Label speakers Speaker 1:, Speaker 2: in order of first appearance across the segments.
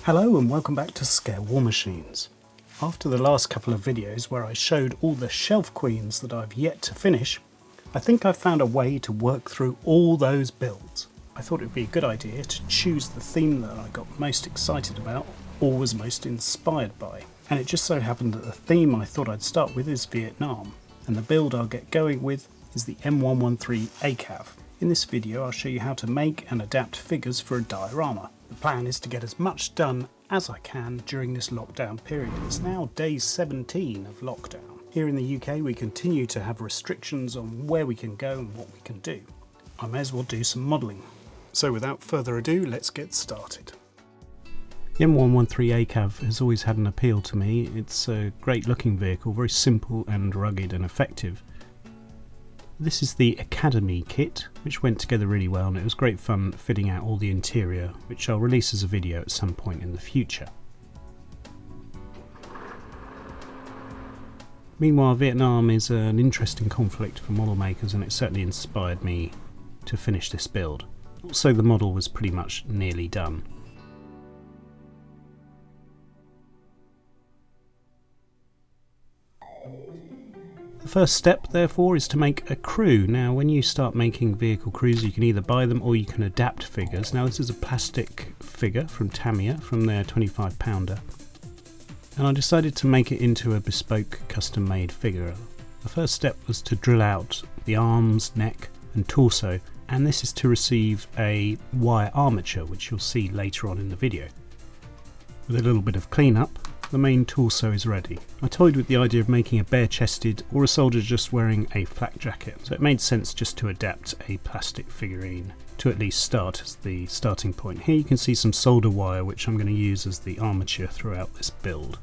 Speaker 1: Hello and welcome back to Scalewarmachines. After the last couple of videos where I showed all the shelf queens that I've yet to finish, I think I've found a way to work through all those builds. I thought it would be a good idea to choose the theme that I got most excited about or was most inspired by. And it just so happened that the theme I thought I'd start with is Vietnam, and the build I'll get going with is the M113 ACAV. In this video I'll show you how to make and adapt figures for a diorama. The plan is to get as much done as I can during this lockdown period. It's now day 17 of lockdown. Here in the UK we continue to have restrictions on where we can go and what we can do. I may as well do some modelling. So without further ado, let's get started. The M113 ACAV has always had an appeal to me. It's a great looking vehicle, very simple and rugged and effective. This is the Academy kit, which went together really well, and it was great fun fitting out all the interior, which I'll release as a video at some point in the future. Meanwhile, Vietnam is an interesting conflict for model makers, and it certainly inspired me to finish this build. Also, the model was pretty much nearly done. The first step, therefore, is to make a crew. Now, when you start making vehicle crews, you can either buy them or you can adapt figures. Now, this is a plastic figure from Tamiya, from their 25 pounder. And I decided to make it into a bespoke, custom-made figure. The first step was to drill out the arms, neck and torso, and this is to receive a wire armature, which you'll see later on in the video. With a little bit of cleanup, the main torso is ready. I toyed with the idea of making a bare-chested or a soldier just wearing a flak jacket, so it made sense just to adapt a plastic figurine to at least start as the starting point. Here you can see some solder wire which I'm going to use as the armature throughout this build.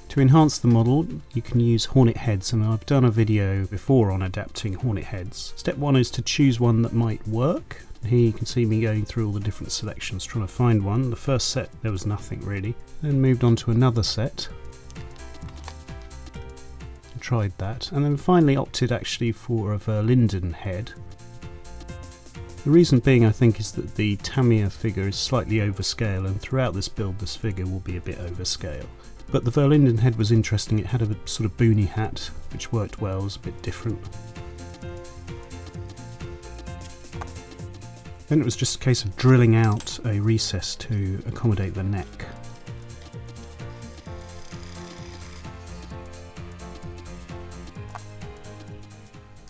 Speaker 1: To enhance the model, you can use hornet heads, and I've done a video before on adapting hornet heads. Step one is to choose one that might work. Here you can see me going through all the different selections trying to find one. The first set there was nothing really. Then moved on to another set. Tried that, and then finally opted actually for a Verlinden head. The reason being, I think, is that the Tamiya figure is slightly overscale, and throughout this build this figure will be a bit overscale. But the Verlinden head was interesting. It had a sort of boonie hat which worked well, it was a bit different. Then it was just a case of drilling out a recess to accommodate the neck.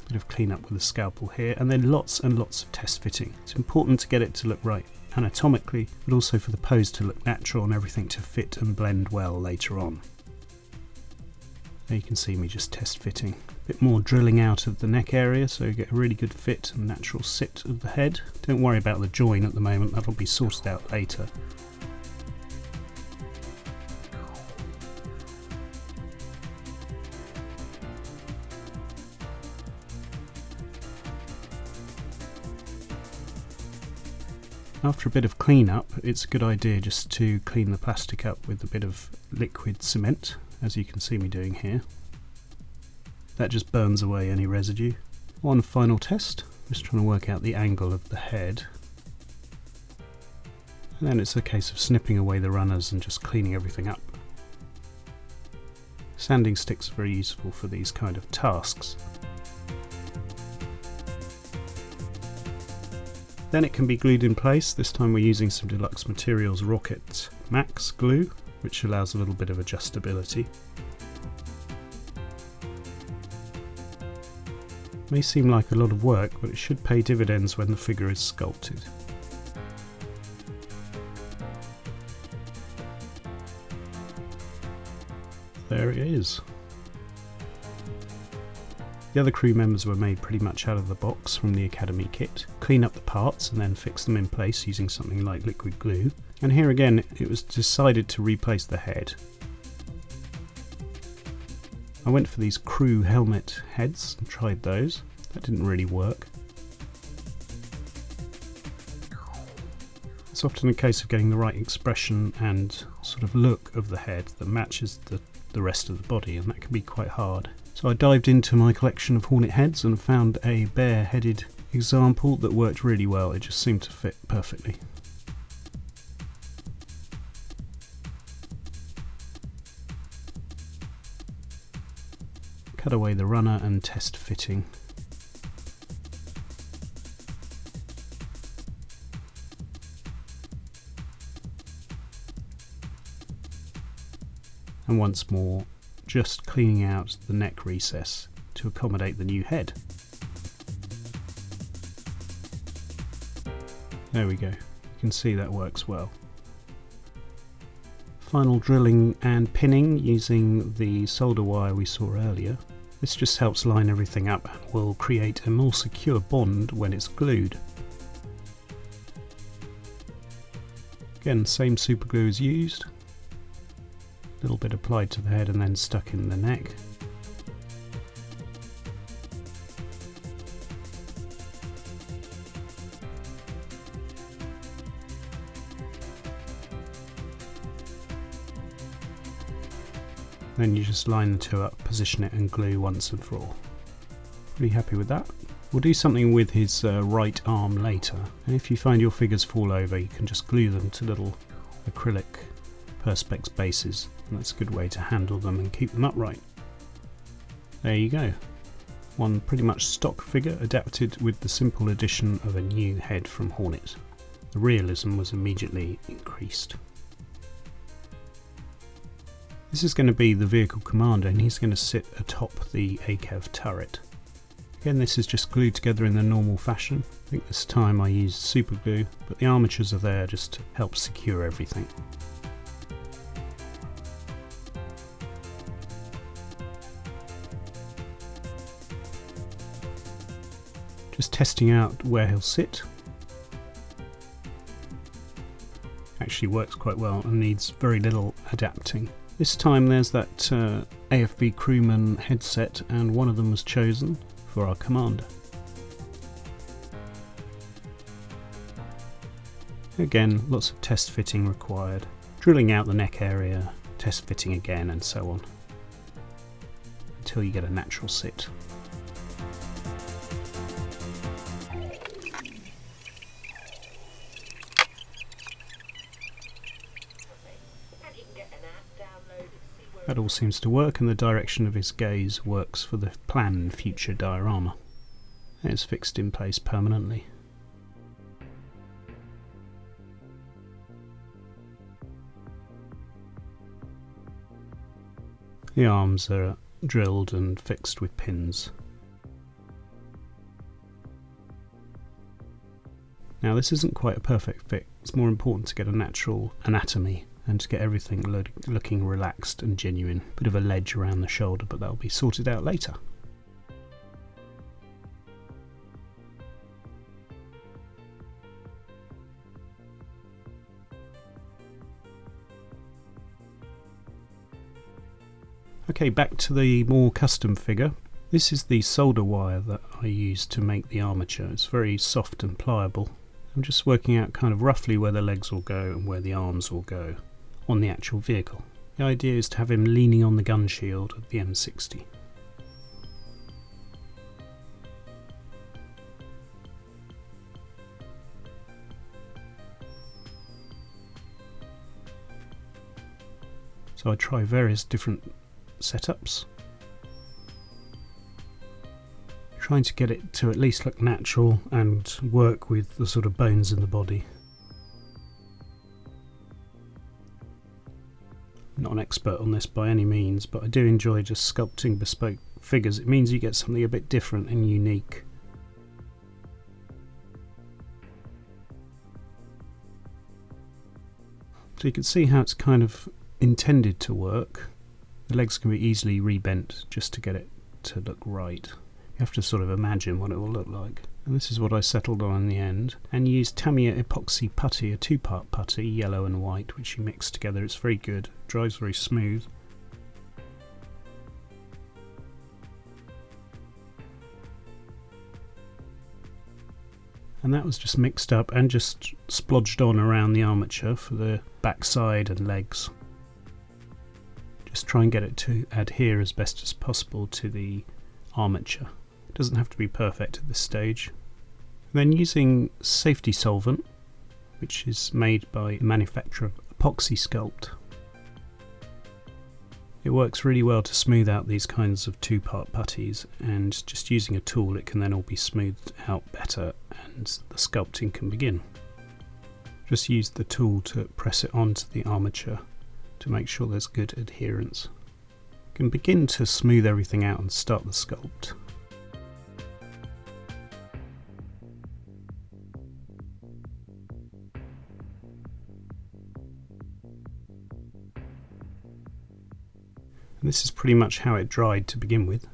Speaker 1: Bit of clean up with the scalpel here, and then lots and lots of test fitting. It's important to get it to look right anatomically, but also for the pose to look natural and everything to fit and blend well later on. There you can see me just test fitting. A bit more drilling out of the neck area so you get a really good fit and natural sit of the head. Don't worry about the join at the moment, that'll be sorted out later. After a bit of clean-up, it's a good idea just to clean the plastic up with a bit of liquid cement, as you can see me doing here. That just burns away any residue. One final test, just trying to work out the angle of the head. And then it's a case of snipping away the runners and just cleaning everything up. Sanding sticks are very useful for these kind of tasks. Then it can be glued in place. This time we're using some Deluxe Materials Rocket Max glue, which allows a little bit of adjustability. May seem like a lot of work, but it should pay dividends when the figure is sculpted. There it is. The other crew members were made pretty much out of the box from the Academy kit. Clean up the parts and then fix them in place using something like liquid glue. And here again it was decided to replace the head. I went for these crew helmet heads and tried those. That didn't really work. It's often a case of getting the right expression and sort of look of the head that matches the rest of the body, and that can be quite hard. So I dived into my collection of hornet heads and found a bare-headed example that worked really well. It just seemed to fit perfectly. Cut away the runner and test fitting. And once more, just cleaning out the neck recess to accommodate the new head. There we go, you can see that works well. Final drilling and pinning using the solder wire we saw earlier. This just helps line everything up and will create a more secure bond when it's glued. Again, same super glue is used. A little bit applied to the head and then stuck in the neck. Then you just line the two up, position it and glue once and for all. Pretty happy with that. We'll do something with his right arm later, and if you find your figures fall over you can just glue them to little acrylic perspex bases, and that's a good way to handle them and keep them upright. There you go. One pretty much stock figure adapted with the simple addition of a new head from Hornet. The realism was immediately increased. This is going to be the vehicle commander, and he's going to sit atop the ACAV turret. Again, this is just glued together in the normal fashion. I think this time I used super glue, but the armatures are there just to help secure everything. Just testing out where he'll sit. Actually works quite well and needs very little adapting. This time there's that AFB crewman headset, and one of them was chosen for our commander. Again, lots of test fitting required. Drilling out the neck area, test fitting again, and so on, until you get a natural sit. That all seems to work, and the direction of his gaze works for the planned future diorama. It's fixed in place permanently. The arms are drilled and fixed with pins. Now this isn't quite a perfect fit. It's more important to get a natural anatomy and to get everything looking relaxed and genuine. Bit of a ledge around the shoulder, but that'll be sorted out later. Okay, back to the more custom figure. This is the solder wire that I used to make the armature. It's very soft and pliable. I'm just working out kind of roughly where the legs will go and where the arms will go on the actual vehicle. The idea is to have him leaning on the gun shield of the M60. So I try various different setups, trying to get it to at least look natural and work with the sort of bones in the body. I'm not an expert on this by any means, but I do enjoy just sculpting bespoke figures. It means you get something a bit different and unique. So you can see how it's kind of intended to work. The legs can be easily rebent just to get it to look right. You have to sort of imagine what it will look like. And this is what I settled on in the end, and used Tamiya Epoxy putty, a two-part putty, yellow and white, which you mix together. It's very good, dries very smooth. And that was just mixed up and just splodged on around the armature for the backside and legs. Just try and get it to adhere as best as possible to the armature. It doesn't have to be perfect at this stage. Then using safety solvent, which is made by the manufacturer of Epoxy Sculpt. It works really well to smooth out these kinds of two-part putties, and just using a tool it can then all be smoothed out better and the sculpting can begin. Just use the tool to press it onto the armature to make sure there's good adherence. You can begin to smooth everything out and start the sculpt. And this is pretty much how it dried to begin with.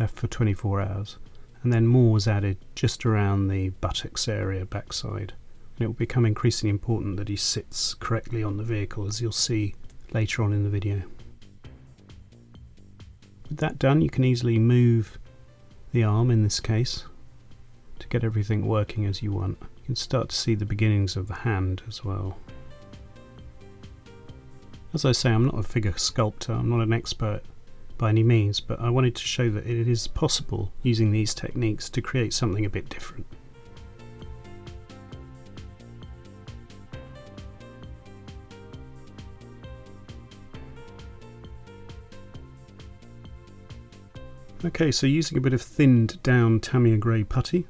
Speaker 1: Left for 24 hours. And then more was added just around the buttocks area, backside. And it will become increasingly important that he sits correctly on the vehicle, as you'll see later on in the video. With that done, you can easily move the arm in this case to get everything working as you want. You can start to see the beginnings of the hand as well. As I say, I'm not a figure sculptor, I'm not an expert by any means, but I wanted to show that it is possible using these techniques to create something a bit different. Okay, so using a bit of thinned down Tamiya grey putty,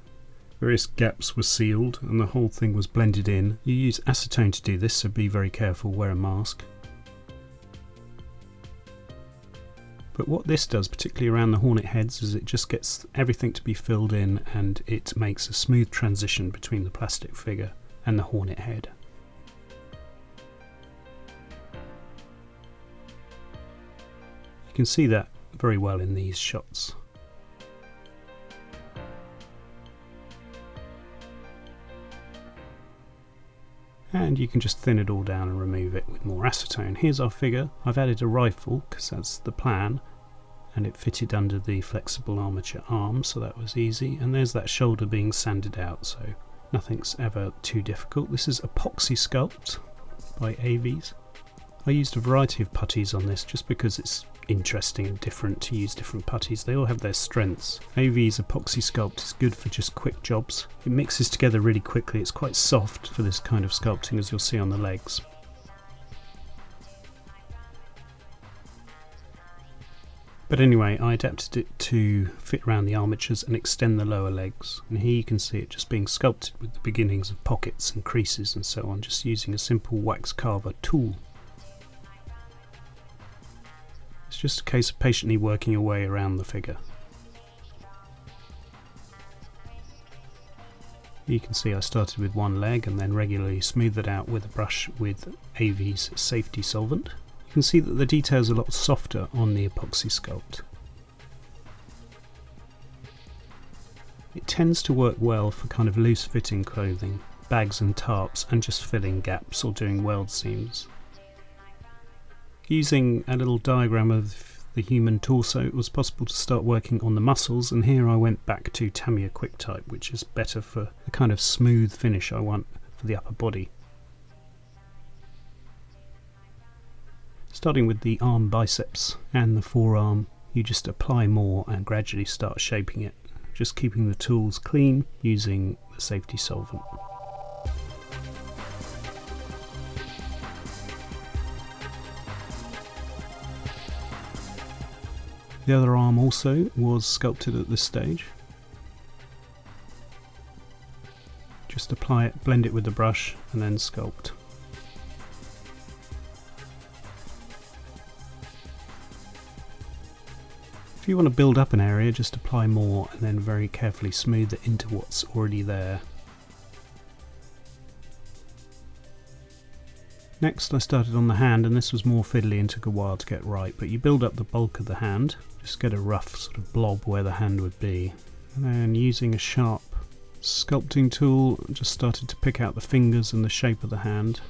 Speaker 1: various gaps were sealed and the whole thing was blended in. You use acetone to do this, so be very careful, wear a mask. But what this does, particularly around the hornet heads, is it just gets everything to be filled in and it makes a smooth transition between the plastic figure and the hornet head. You can see that very well in these shots. And you can just thin it all down and remove it with more acetone. Here's our figure. I've added a rifle because that's the plan, and it fitted under the flexible armature arm, so that was easy. And there's that shoulder being sanded out, so nothing's ever too difficult. This is Epoxy Sculpt by ACAV. I used a variety of putties on this just because it's interesting and different to use different putties. They all have their strengths. ACAV's Epoxy Sculpt is good for just quick jobs. It mixes together really quickly. It's quite soft for this kind of sculpting, as you'll see on the legs. But anyway, I adapted it to fit around the armatures and extend the lower legs. And here you can see it just being sculpted with the beginnings of pockets and creases and so on, just using a simple wax carver tool. It's just a case of patiently working your way around the figure. You can see I started with one leg and then regularly smoothed it out with a brush with ACAV's safety solvent. You can see that the details are a lot softer on the Epoxy Sculpt. It tends to work well for kind of loose fitting clothing, bags and tarps, and just filling gaps or doing weld seams. Using a little diagram of the human torso, it was possible to start working on the muscles, and here I went back to Tamiya QuickType, which is better for the kind of smooth finish I want for the upper body. Starting with the arm biceps and the forearm, you just apply more and gradually start shaping it, just keeping the tools clean using the safety solvent. The other arm also was sculpted at this stage. Just apply it, blend it with the brush, and then sculpt. If you want to build up an area, just apply more and then very carefully smooth it into what's already there. Next I started on the hand, and this was more fiddly and took a while to get right, but you build up the bulk of the hand, just get a rough sort of blob where the hand would be. And then using a sharp sculpting tool, just started to pick out the fingers and the shape of the hand.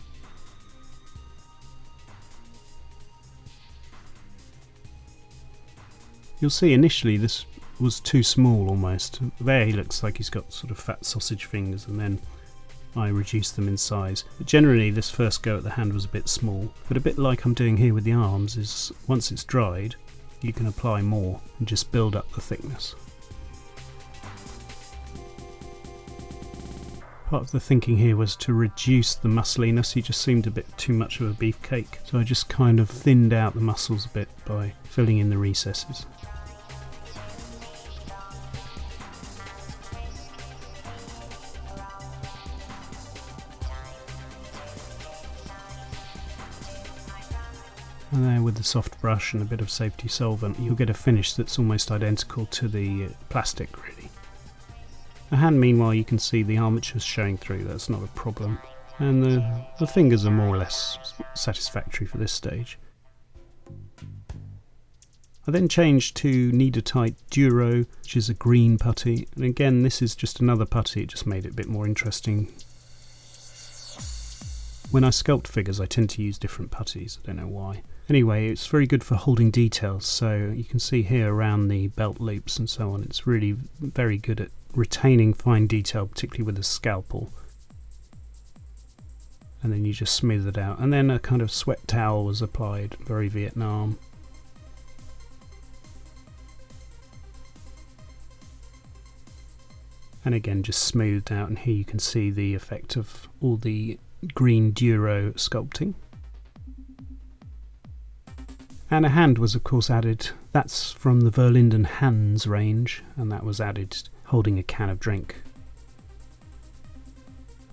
Speaker 1: You'll see initially this was too small almost. There he looks like he's got sort of fat sausage fingers, and then I reduced them in size. But generally this first go at the hand was a bit small, but a bit like I'm doing here with the arms is once it's dried you can apply more and just build up the thickness. Part of the thinking here was to reduce the muscliness. He just seemed a bit too much of a beefcake, so I just kind of thinned out the muscles a bit by filling in the recesses. And there, with the soft brush and a bit of safety solvent, you'll get a finish that's almost identical to the plastic, really. The hand, meanwhile, you can see the armatures showing through. That's not a problem. And the fingers are more or less satisfactory for this stage. I then changed to Kneader-Tight Duro, which is a green putty. And again, this is just another putty. It just made it a bit more interesting. When I sculpt figures, I tend to use different putties. I don't know why. Anyway, it's very good for holding details. So you can see here around the belt loops and so on. It's really very good at retaining fine detail, particularly with a scalpel. And then you just smooth it out. And then a kind of sweat towel was applied, very Vietnam. And again, just smoothed out. And here you can see the effect of all the green Duro sculpting. And a hand was of course added. That's from the Verlinden Hands range, and that was added holding a can of drink.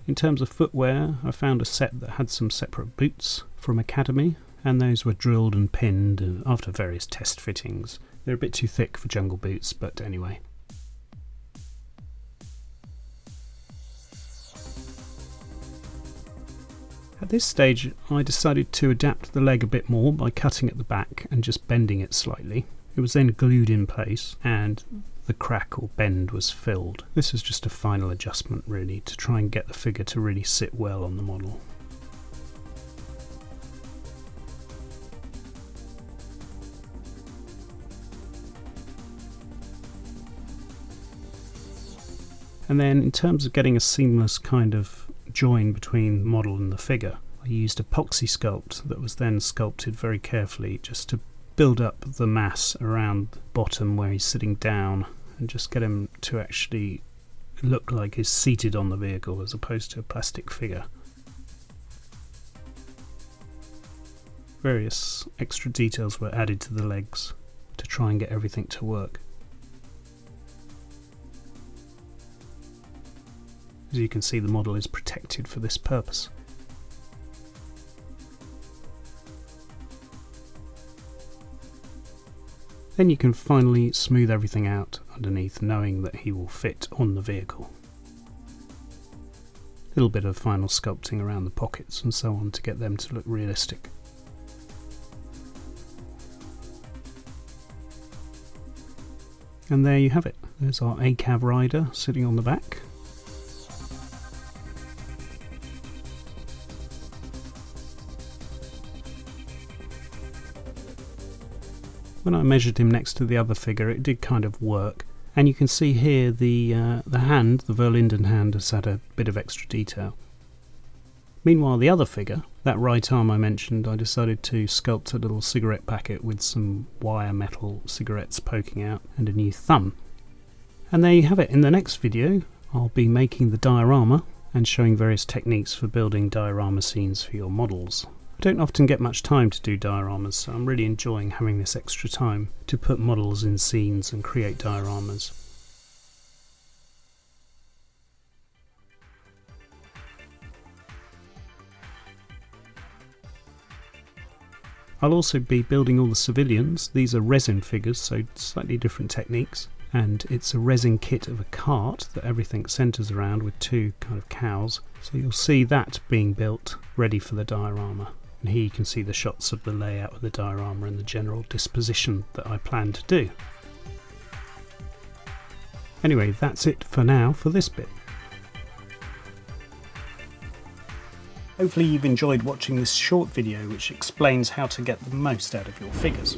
Speaker 1: In terms of footwear, I found a set that had some separate boots from Academy, and those were drilled and pinned after various test fittings. They're a bit too thick for jungle boots, but anyway. At this stage, I decided to adapt the leg a bit more by cutting at the back and just bending it slightly. It was then glued in place and the crack or bend was filled. This is just a final adjustment really to try and get the figure to really sit well on the model. And then in terms of getting a seamless kind of join between the model and the figure, I used Epoxy sculpt that was then sculpted very carefully just to build up the mass around the bottom where he's sitting down and just get him to actually look like he's seated on the vehicle as opposed to a plastic figure. Various extra details were added to the legs to try and get everything to work. As you can see, the model is protected for this purpose. Then you can finally smooth everything out underneath, knowing that he will fit on the vehicle. A little bit of final sculpting around the pockets and so on to get them to look realistic. And there you have it. There's our ACAV rider sitting on the back. When I measured him next to the other figure, it did kind of work. And you can see here the hand, the Verlinden hand, has had a bit of extra detail. Meanwhile, the other figure, that right arm I mentioned, I decided to sculpt a little cigarette packet with some wire metal cigarettes poking out and a new thumb. And there you have it. In the next video, I'll be making the diorama and showing various techniques for building diorama scenes for your models. I don't often get much time to do dioramas, so I'm really enjoying having this extra time to put models in scenes and create dioramas. I'll also be building all the civilians. These are resin figures, so slightly different techniques. And it's a resin kit of a cart that everything centres around with two kind of cows. So you'll see that being built, ready for the diorama. And here you can see the shots of the layout of the diorama and the general disposition that I plan to do. Anyway, that's it for now for this bit. Hopefully you've enjoyed watching this short video which explains how to get the most out of your figures.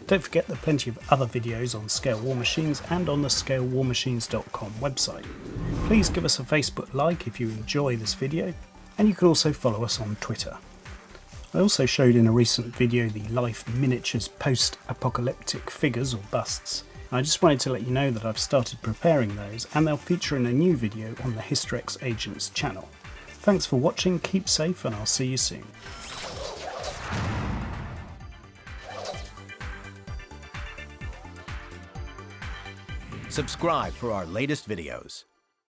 Speaker 1: Don't forget there are plenty of other videos on Scale War Machines and on the scalewarmachines.com website. Please give us a Facebook like if you enjoy this video, and you can also follow us on Twitter. I also showed in a recent video the life miniatures post-apocalyptic figures or busts, I just wanted to let you know that I've started preparing those, and they'll feature in a new video on the Hysterex Agents channel. Thanks for watching, keep safe, and I'll see you soon.
Speaker 2: Subscribe for our latest videos.